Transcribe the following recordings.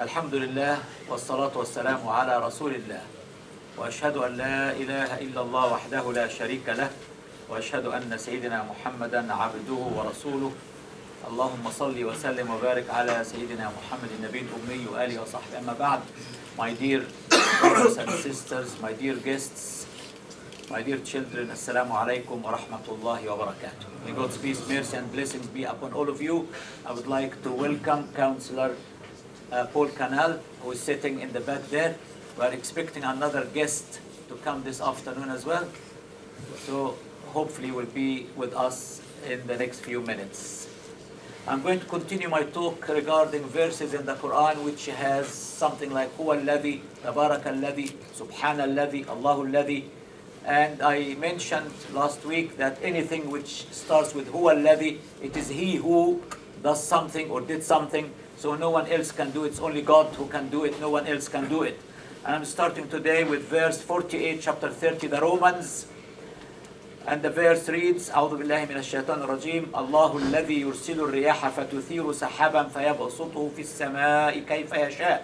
الحمد لله والصلاة والسلام على رسول الله وأشهد أن لا إله إلا الله وحده لا شريك له وأشهد أن سيدنا محمدا عبده ورسوله اللهم صل وسلم وبارك على سيدنا محمد النبي الأمي وآله وصحبه. أما بعد, my dear brothers and sisters, my dear guests, my dear children, Assalamu alaikum wa rahmatullahi wa barakatuh. May God's peace, mercy and blessings be upon all of you. I would like to welcome Councillor Paul Canal, who is sitting in the back there. We are expecting another guest to come this afternoon as well. So hopefully will be with us in the next few minutes. I'm going to continue my talk regarding verses in the Quran which has something like Huwa alladhi, Tabarak alladhi, Subhan alladhi, Allahu alladhi. And I mentioned last week that anything which starts with Huwa alladhi, it is He who does something or did something. So no one else can do it. It's only God who can do it. No one else can do it. And I'm starting today with verse 48, chapter 30, the Romans. And the verse reads, أعوذ بالله من الشيطان الرجيم الله الذي يرسل الرياح فتثير سحابا فيبسطه في السماء كيف يشاء.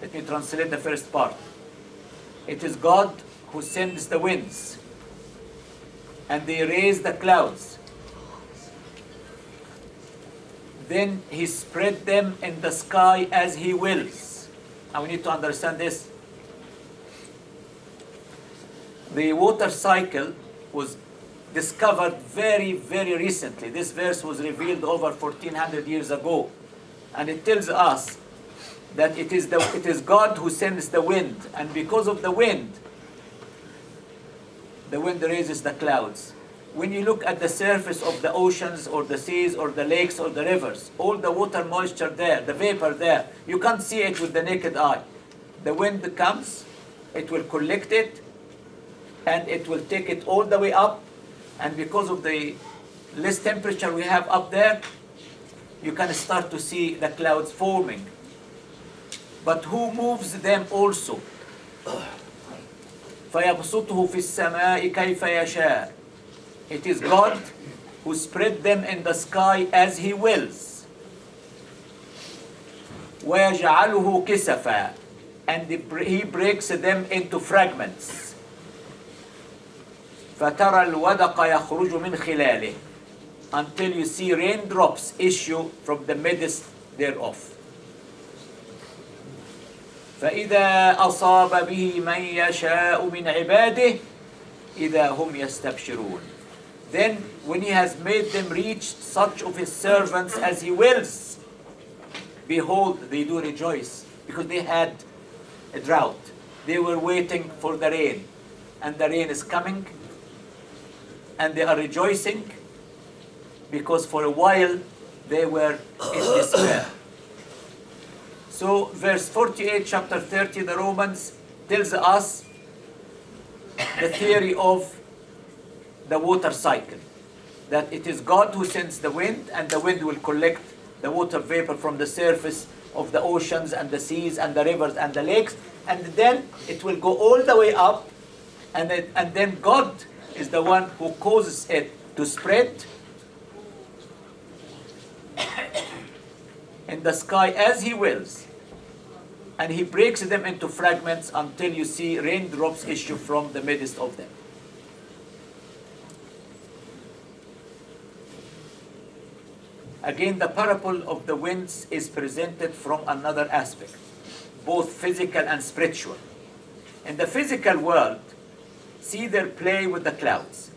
Let me translate the first part. It is God who sends the winds and they raise the clouds. Then He spread them in the sky as He wills. Now we need to understand this. The water cycle was discovered very, very recently. This verse was revealed over 1400 years ago. And it tells us that it is God who sends the wind. And because of the wind raises the clouds. When you look at the surface of the oceans or the seas or the lakes or the rivers, all the water moisture there, the vapor there, you can't see it with the naked eye. The wind comes, it will collect it, and it will take it all the way up. And because of the less temperature we have up there, you can start to see the clouds forming. But who moves them also? فَيَبْسُطُهُ فِي السَّمَاءِ كَيْفَ يَشَاءُ. It is God who spread them in the sky as He wills. وَيَجْعَلُهُ كِسَفًا. And He breaks them into fragments. فَتَرَى الْوَدَقَ يَخْرُجُ مِنْ خِلَالِهِ. Until you see raindrops issue from the midst thereof. فَإِذَا أَصَابَ بِهِ مَنْ يَشَاءُ مِنْ عِبَادِهِ إِذَا هُمْ يَسْتَبْشِرُونَ. Then when He has made them reach such of His servants as He wills, behold, they do rejoice, because they had a drought. They were waiting for the rain, and the rain is coming, and they are rejoicing, because for a while they were in despair. So verse 48, chapter 30, the Romans, tells us the theory of the water cycle. That it is God who sends the wind, and the wind will collect the water vapor from the surface of the oceans and the seas and the rivers and the lakes, and then it will go all the way up, and then God is the one who causes it to spread in the sky as He wills, and He breaks them into fragments until you see raindrops issue from the midst of them. Again, the parable of the winds is presented from another aspect, both physical and spiritual. In the physical world, see their play with the clouds,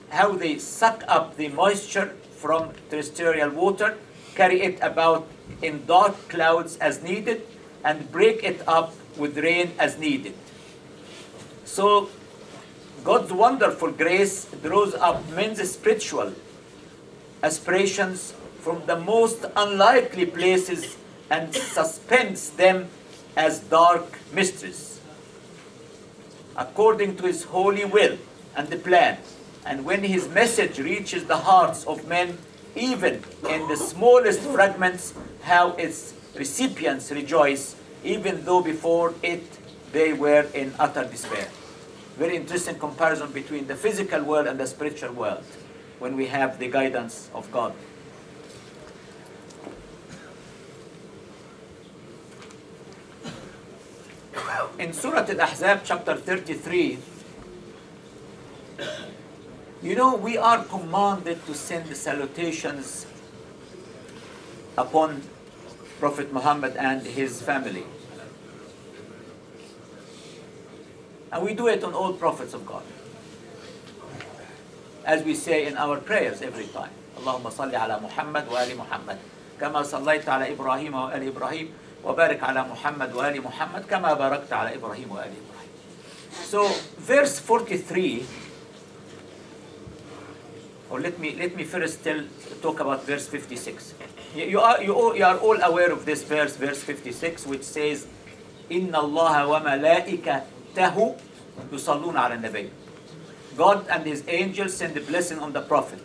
how they suck up the moisture from terrestrial water, carry it about in dark clouds as needed, and break it up with rain as needed. So God's wonderful grace draws up men's spiritual aspirations from the most unlikely places and suspends them as dark mysteries, according to His holy will and the plan. And when His message reaches the hearts of men, even in the smallest fragments, how its recipients rejoice, even though before it they were in utter despair. Very interesting comparison between the physical world and the spiritual world when we have the guidance of God. in Surah Al-Ahzab, chapter 33, you know, we are commanded to send the salutations upon Prophet Muhammad and his family. And we do it on all prophets of God. As we say in our prayers every time. Allahumma salli ala Muhammad wa ali Muhammad. Kama sallayta ala Ibrahim wa ali Ibrahim. Wa barik ala Muhammad wa ali Muhammad. Kama barakta ala Ibrahim wa ali Ibrahim. So, verse 43. Or let me first talk about verse 56. You are all aware of this verse 56, which says, Inna Allah wa malaikatahu yusalluna ala nabi. God and his angels send a blessing on the Prophet.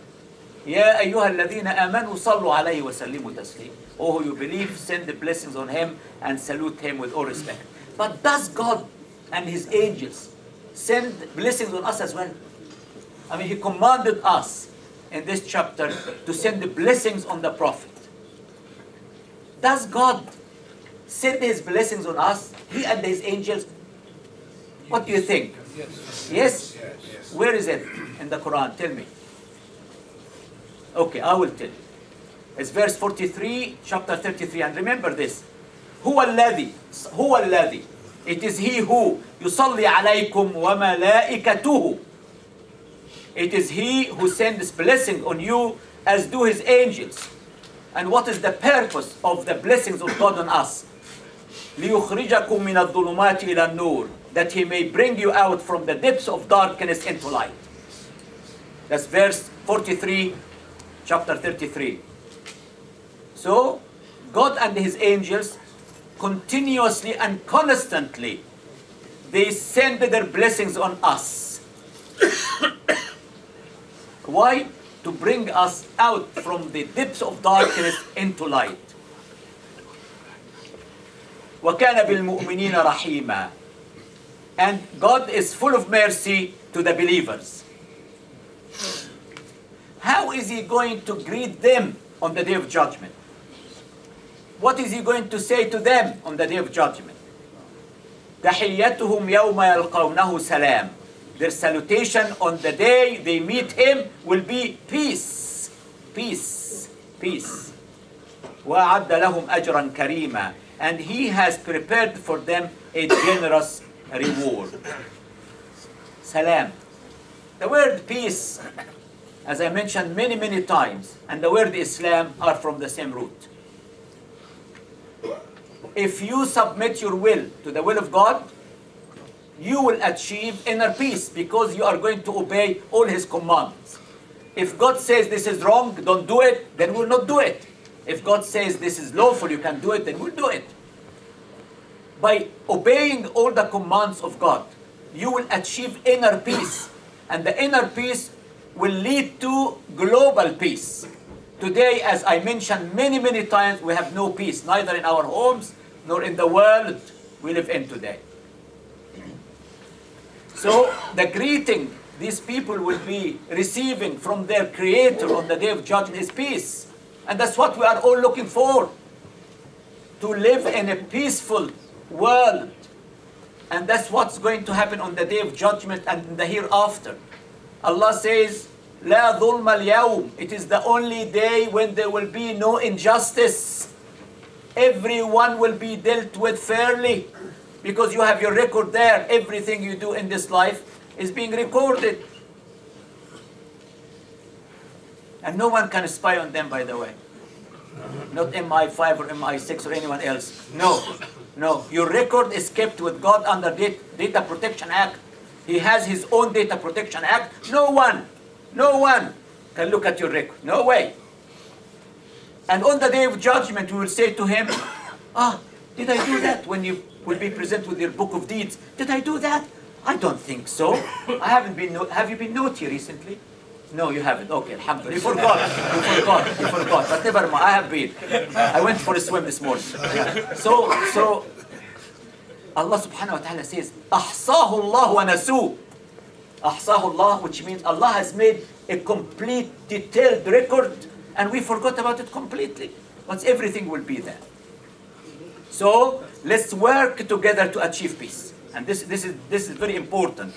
Ya ayyuha alladhina amanu sallu alayhi wa sallimu taslim. Oh, who you believe, send the blessings on him and salute him with all respect. But does God and his angels send blessings on us as well? I mean, he commanded us in this chapter to send the blessings on the Prophet. Does God send his blessings on us, he and his angels? What do you think? Yes? Yes. Where is it in the Quran? Tell me. Okay, I will tell you. It's verse 43, chapter 33. And remember this. هو الذي. It is he who يصلي عليكم وملائكته. It is he who sends blessing on you as do his angels. And what is the purpose of the blessings of God on us? لِيُخْرِجَكُم مِّنَ الظُّلُمَاتِ إِلَى النُّورِ. That he may bring you out from the depths of darkness into light. That's verse 43, chapter 33. So, God and his angels continuously and constantly, they send their blessings on us. Why? To bring us out from the depths of darkness into light. وَكَانَ بِالْمُؤْمِنِينَ رَحِيمًا. And God is full of mercy to the believers. How is he going to greet them on the day of judgment? What is he going to say to them on the day of judgment? تَحِيَّتُهُمْ يَوْمَ يَلْقَوْنَهُ سَلَامٌ. Their salutation on the day they meet him will be peace. Peace. Peace. وَأَعَدَّ لَهُمْ أَجْرًا كَرِيمًا. And he has prepared for them a generous reward. Salam. The word peace, as I mentioned many times, and the word Islam are from the same root. If you submit your will to the will of God, you will achieve inner peace because you are going to obey all his commands. If God says this is wrong, don't do it, then we'll not do it. If God says this is lawful, you can do it, then we'll do it. By obeying all the commands of God, you will achieve inner peace. And the inner peace will lead to global peace. Today, as I mentioned many times, we have no peace, neither in our homes nor in the world we live in today. So, the greeting these people will be receiving from their Creator on the day of judgment is peace. And that's what we are all looking for. To live in a peaceful world. And that's what's going to happen on the day of judgment and in the hereafter. Allah says, لا ظلم اليوم. It is the only day when there will be no injustice. Everyone will be dealt with fairly. Because you have your record there. Everything you do in this life is being recorded. And no one can spy on them, by the way. Not MI5 or MI6 or anyone else. No. Your record is kept with God under Data Protection Act. He has his own Data Protection Act. No one can look at your record. No way. And on the day of judgment, we will say to him, did I do that? When you will be presented with your book of deeds. Did I do that? I don't think so. I haven't been. Have you been naughty recently? No, you haven't. Okay, alhamdulillah. You forgot. But never mind, I have been. I went for a swim this morning. Yeah. So Allah subhanahu wa ta'ala says, أَحْصَاهُ اللَّهُ وَنَسُوهُ. أَحْصَاهُ اللَّهُ, which means Allah has made a complete, detailed record, and we forgot about it completely. But everything will be there. So, let's work together to achieve peace. And this is very important.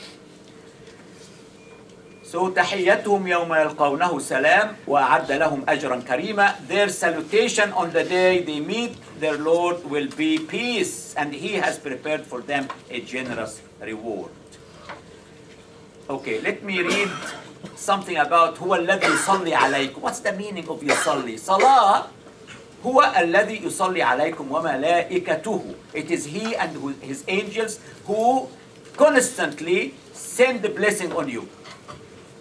So تحيتهم يوم يلقونه سلام وأعد لهم أجرا كريما. Their salutation on the day they meet their Lord will be peace, and He has prepared for them a generous reward. Okay, let me read something about هو الذي يصلي عليكم. What's the meaning of يصلي? صلاة هو الذي يصلي عليكم وملائكته. It is He and His angels who constantly send the blessing on you.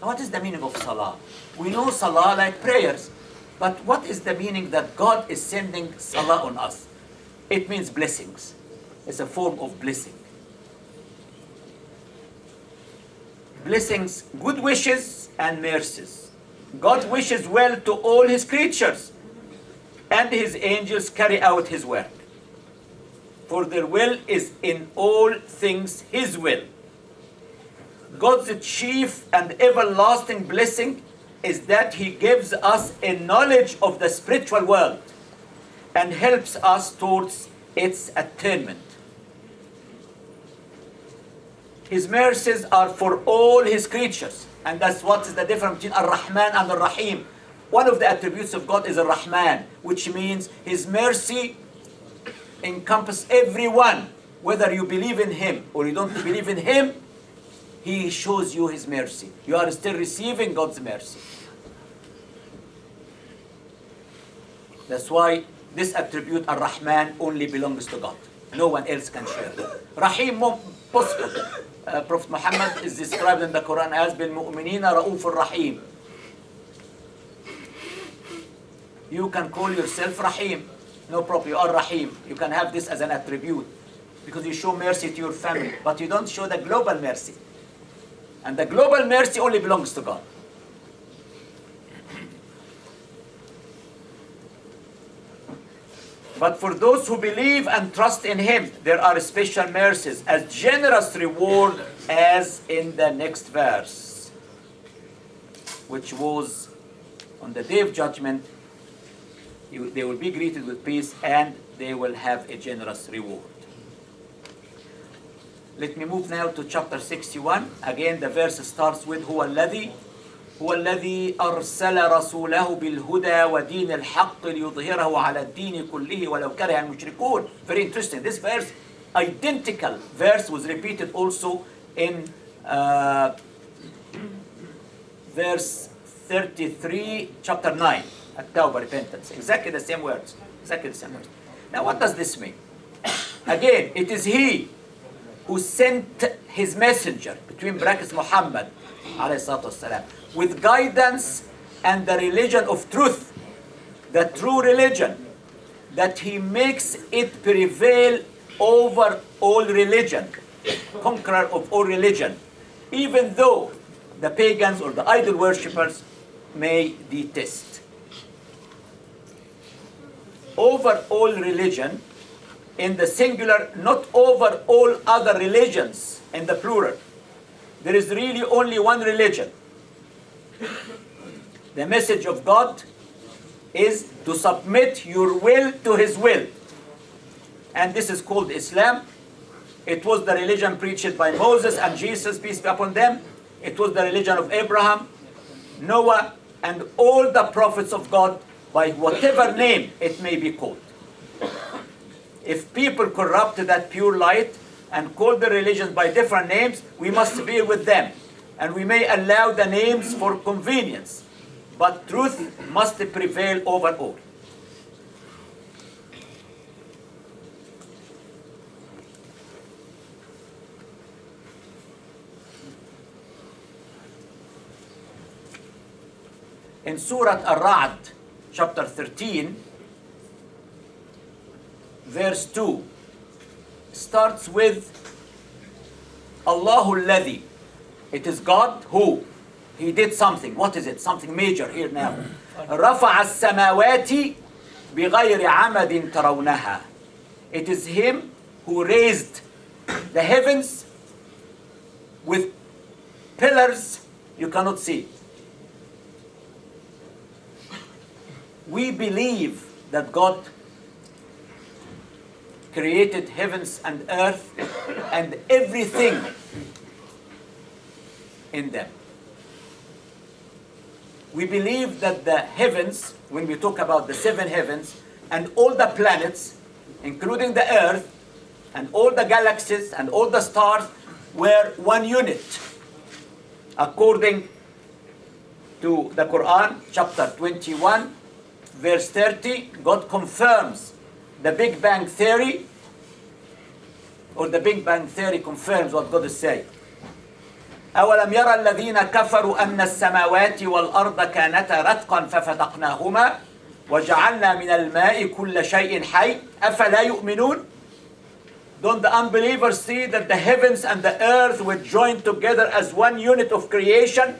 What is the meaning of salah? We know salah like prayers, but what is the meaning that God is sending salah on us? It means blessings. It's a form of blessing. Blessings, good wishes and mercies. God wishes well to all His creatures, and His angels carry out His work. For their will is in all things His will. God's chief and everlasting blessing is that He gives us a knowledge of the spiritual world and helps us towards its attainment. His mercies are for all His creatures, and that's what is the difference between Ar-Rahman and Ar-Rahim. One of the attributes of God is Ar-Rahman, which means His mercy encompasses everyone. Whether you believe in Him or you don't believe in Him, He shows you His mercy. You are still receiving God's mercy. That's why this attribute, Ar-Rahman, only belongs to God. No one else can share it. Rahim, possible. Prophet Muhammad is described in the Quran as بِالْمُؤْمِنِينَ رَؤُوفٌ Rahim. You can call yourself Rahim. No problem, you are Rahim. You can have this as an attribute because you show mercy to your family, but you don't show the global mercy. And the global mercy only belongs to God. But for those who believe and trust in Him, there are special mercies, as generous reward as in the next verse, which was on the day of judgment, they will be greeted with peace and they will have a generous reward. Let me move now to chapter 61. Again, the verse starts with هو الذي أرسل رسوله بالهدى ودين الحق ليظهره على الدين كله ولو كره المشركون. Very interesting. This verse, identical verse, was repeated also in verse 33, chapter 9, At-Tawbah, repentance. Exactly the same words. Exactly the same words. Now, what does this mean? Again, it is He who sent His messenger, between brackets Muhammad, alayhi salatu wasalam, with guidance and the religion of truth, the true religion, that He makes it prevail over all religion, conqueror of all religion, even though the pagans or the idol worshippers may detest. Over all religion in the singular, not over all other religions in the plural. There is really only one religion. The message of God is to submit your will to His will. And this is called Islam. It was the religion preached by Moses and Jesus, peace be upon them. It was the religion of Abraham, Noah, and all the prophets of God, by whatever name it may be called. If people corrupt that pure light and call the religions by different names, we must bear with them. And we may allow the names for convenience, but truth must prevail over all. In Surah Ar-Ra'd, chapter 13, verse 2, starts with Allahu Alladhi. It is God who. He did something. What is it? Something major here now. رفع السماوات بغير عمد ترونها. It is Him who raised the heavens with pillars you cannot see. We believe that God created heavens and earth and everything in them. We believe that the heavens, when we talk about the 7 heavens, and all the planets, including the earth, and all the galaxies, and all the stars, were one unit. According to the Quran, chapter 21, verse 30, God confirms the Big Bang Theory, or the Big Bang Theory confirms what God is saying. أولم يرى الذين كفروا أن السماوات والأرض كانتا رتقا ففتقناهما وجعلنا من الماء كل شيء حي أفلا يؤمنون. Don't the unbelievers see that the heavens and the earth were joined together as one unit of creation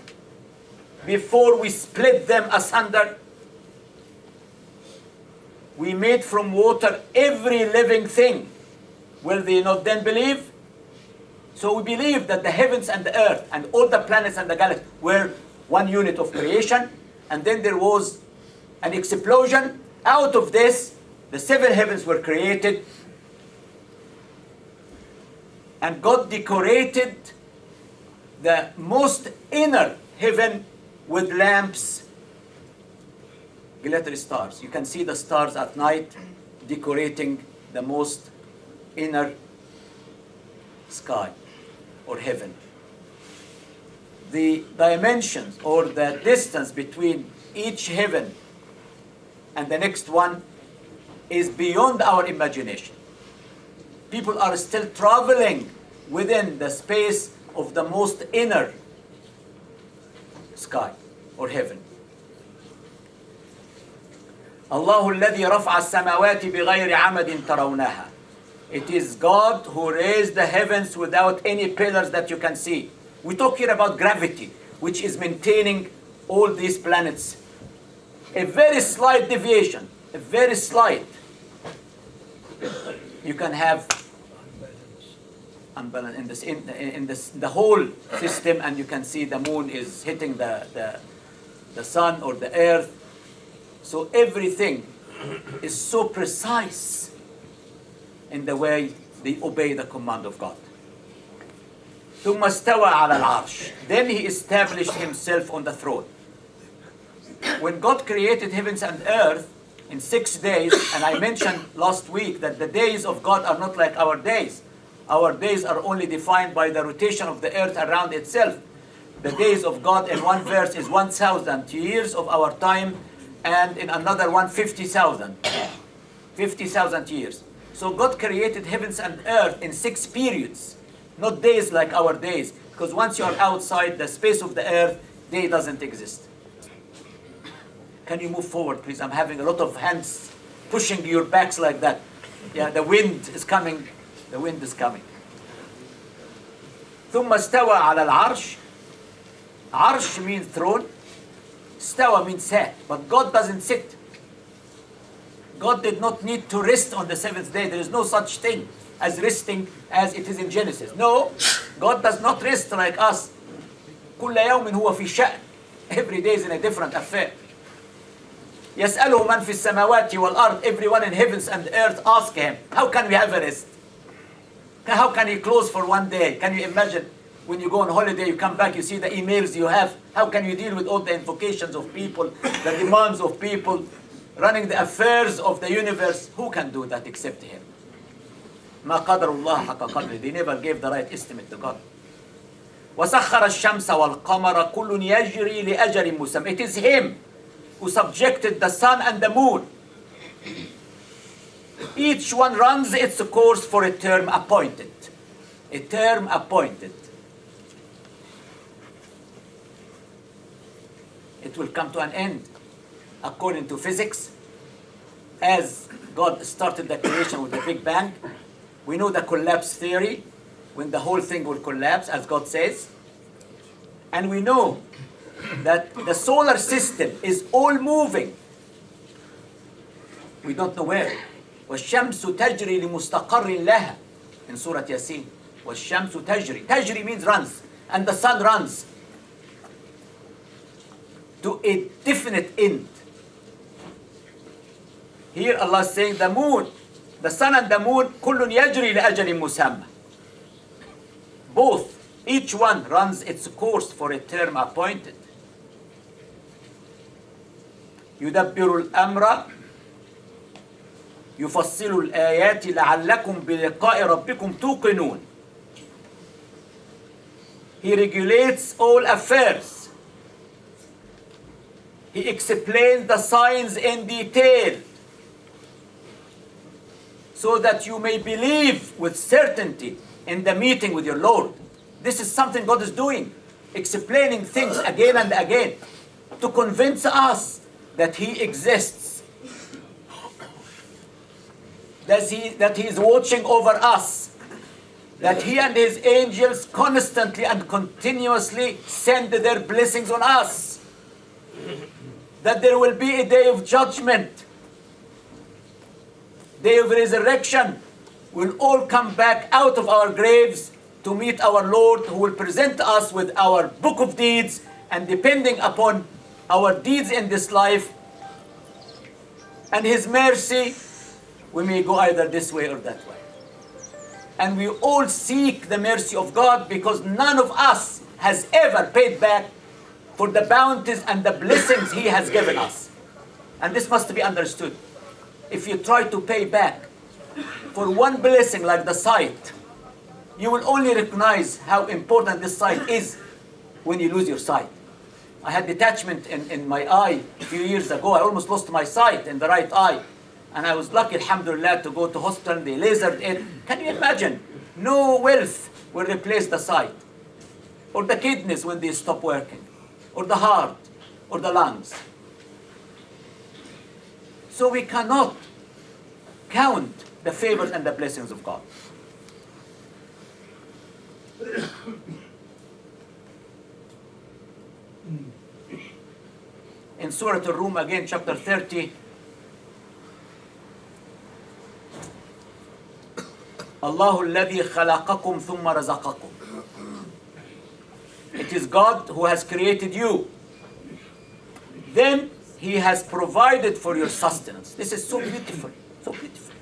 before we split them asunder? We made from water every living thing. Will they not then believe? So we believe that the heavens and the earth and all the planets and the galaxies were one unit of creation, and then there was an explosion. Out of this, the 7 heavens were created, and God decorated the most inner heaven with lamps, glittery stars. You can see the stars at night decorating the most inner sky or heaven. The dimensions or the distance between each heaven and the next one is beyond our imagination. People are still traveling within the space of the most inner sky or heaven. الله الذي رفع السماوات بغير عمد ترونها. It is God who raised the heavens without any pillars that you can see. We talk here about gravity, which is maintaining all these planets. A very slight deviation, a very slight. You can have unbalance in the whole system, and you can see the moon is hitting the sun or the earth. So everything is so precise in the way they obey the command of God. ثم استوى على العرش. Then he established himself on the throne. When God created heavens and earth in 6 days, and I mentioned last week that the days of God are not like our days. Our days are only defined by the rotation of the earth around itself. The days of God in one verse is 1,000 years of our time, and in another one 50,000. 50,000 years. So God created heavens and earth in 6 periods, not days like our days. Because once you are outside the space of the earth, day doesn't exist. Can you move forward, please? I'm having a lot of hands pushing your backs like that. Yeah, the wind is coming. The wind is coming. ثم استوى على العرش. Arsh means throne. Stawa means sat. But God doesn't sit. God did not need to rest on the 7th day. There is no such thing as resting as it is in Genesis. No, God does not rest like us. كل يوم هو في شأن. Every day is in a different affair. يسأله من في السماوات والأرض. Everyone in heavens and earth ask him, how can we have a rest? How can he close for one day? Can you imagine when you go on holiday, you come back, you see the emails you have. How can you deal with all the invocations of people, the demands of people, running the affairs of the universe? Who can do that except him? ما قدر الله حق قدره. They never gave the right estimate to God. وسخر الشمس والقمر كل يجري لأجل مسمى. It is him who subjected the sun and the moon. Each one runs its course for a term appointed. A term appointed. It will come to an end according to physics. As God started the creation with the Big Bang, we know the collapse theory, when the whole thing will collapse, as God says. And we know that the solar system is all moving. We don't know where. وَالشَّمْسُ تَجْرِي لِمُسْتَقَرٍ لَهَا in Surah Yasin. وَالشَّمْسُ تَجْرِي. Tajri means runs. And the sun runs to a definite end. Here Allah is saying the moon, the sun and the moon, كُلٌّ يَجْرِي لِأَجَلٍ مُسَمَّى. both. Each one runs its course for a term appointed. يدبر الأمر يفصل الآيات لعلكم بلقاء ربكم توقنون. He regulates all affairs. He explains the signs in detail so that you may believe with certainty in the meeting with your Lord. This is something God is doing, explaining things again and again to convince us that He exists, that He is watching over us, that He and His angels constantly and continuously send their blessings on us, that there will be a day of judgment, day of resurrection. We'll all come back out of our graves to meet our Lord, who will present us with our book of deeds, and depending upon our deeds in this life and His mercy, we may go either this way or that way. And we all seek the mercy of God, because none of us has ever paid back for the bounties and the blessings He has given us. And this must be understood. If you try to pay back for one blessing like the sight, you will only recognize how important this sight is when you lose your sight. I had detachment in my eye a few years ago. I almost lost my sight in the right eye. And I was lucky, alhamdulillah, to go to hospital. They lasered it. Can you imagine? No wealth will replace the sight. Or the kidneys when they stop working. Or the heart. Or the lungs. So we cannot count the favors and the blessings of God. In Surah Al-Rum again, chapter 30, Allahu alladhi khalaqakum thumma razaqakum. It is God who has created you. Then He has provided for your sustenance. This is so beautiful, so beautiful.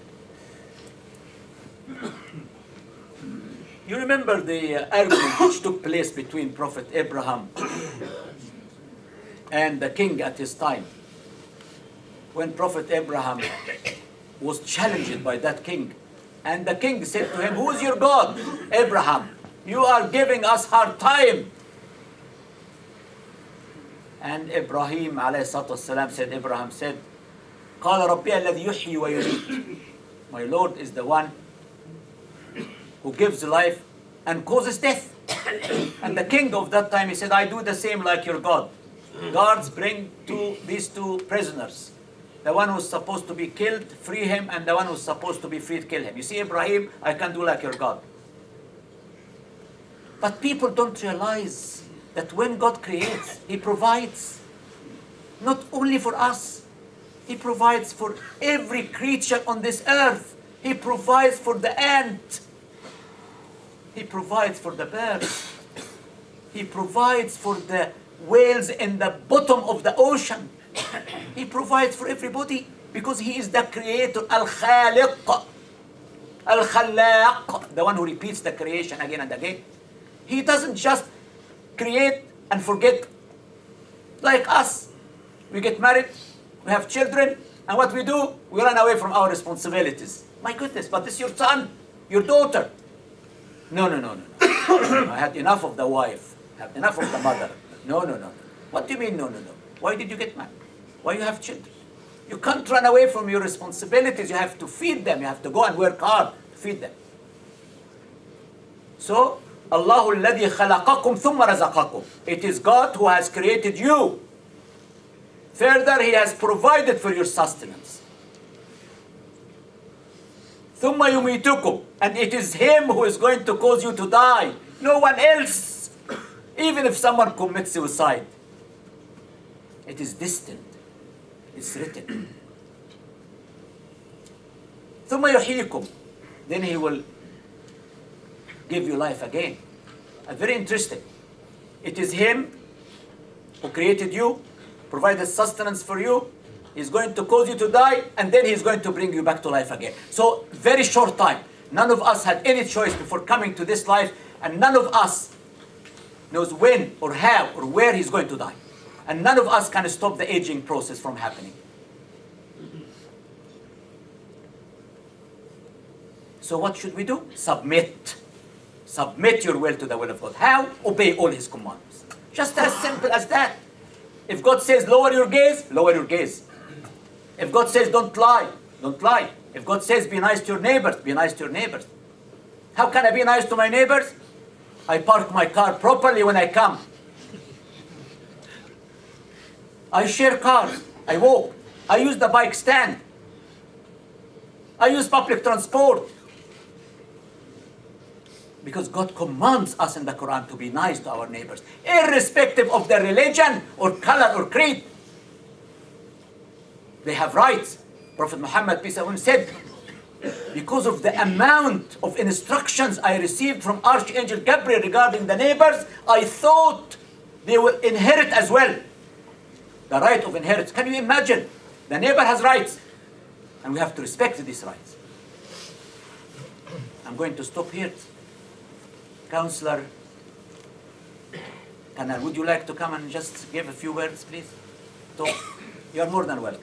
You remember the argument which took place between Prophet Abraham and the king at his time. When Prophet Abraham was challenged by that king, and the king said to him, "Who is your God, Abraham? You are giving us hard time." And Ibrahim ﷺ said, Abraham said, قال ربي الذي يحيي ويميت. My Lord is the one who gives life and causes death. And the king of that time, he said, I do the same like your God. Guards bring these two prisoners. The one who's supposed to be killed, free him, and the one who's supposed to be freed, kill him. You see, Ibrahim, I can do like your God. But people don't realize that when God creates, He provides. Not only for us. He provides for every creature on this earth. He provides for the ant. He provides for the birds. He provides for the whales in the bottom of the ocean. He provides for everybody because He is the creator, Al-Khaliq, Al-Khallaq, the one who repeats the creation again and again. He doesn't just create and forget. Like us, we get married, we have children, and what we do, we run away from our responsibilities. My goodness, but this is your son, your daughter. No. I had enough of the wife. I had enough of the mother. No. What do you mean, no? Why did you get married? Why you have children? You can't run away from your responsibilities. You have to feed them. You have to go and work hard to feed them. So, Allahu alladhi khalaqakum thumma razaqakum. It is God who has created you. Further, He has provided for your sustenance. Thumma yumitukum. And it is Him who is going to cause you to die. No one else. Even if someone commits suicide. It is destined. It's written. ثُمَّ يُحْيِيكُمْ. Then He will give you life again. Very interesting. It is Him who created you, provided sustenance for you. He's going to cause you to die, and then He's going to bring you back to life again. So, very short time. None of us had any choice before coming to this life And none of us knows when or how or where he's going to die. And none of us can stop the aging process from happening. So what should we do? Submit. Submit your will to the will of God. How? Obey all his commandments. Just as simple as that. If God says lower your gaze, lower your gaze. If God says don't lie, don't lie. If God says be nice to your neighbors, be nice to your neighbors. How can I be nice to my neighbors? I park my car properly when I come. I share cars. I walk. I use the bike stand. I use public transport. Because God commands us in the Quran to be nice to our neighbors, irrespective of their religion or color or creed. They have rights. Prophet Muhammad, peace be upon him, said, because of the amount of instructions I received from Archangel Gabriel regarding the neighbors, I thought they will inherit as well. The right of inheritance. Can you imagine? The neighbor has rights, and we have to respect these rights. I'm going to stop here. Counselor, would you like to come and just give a few words, please? Talk. You are more than welcome.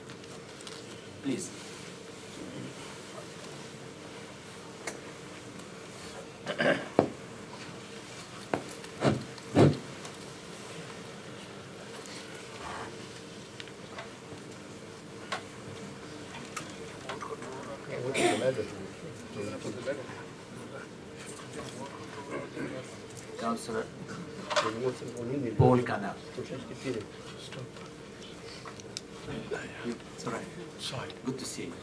Please. Counselor Paul Canal. It's all right. Good to see you.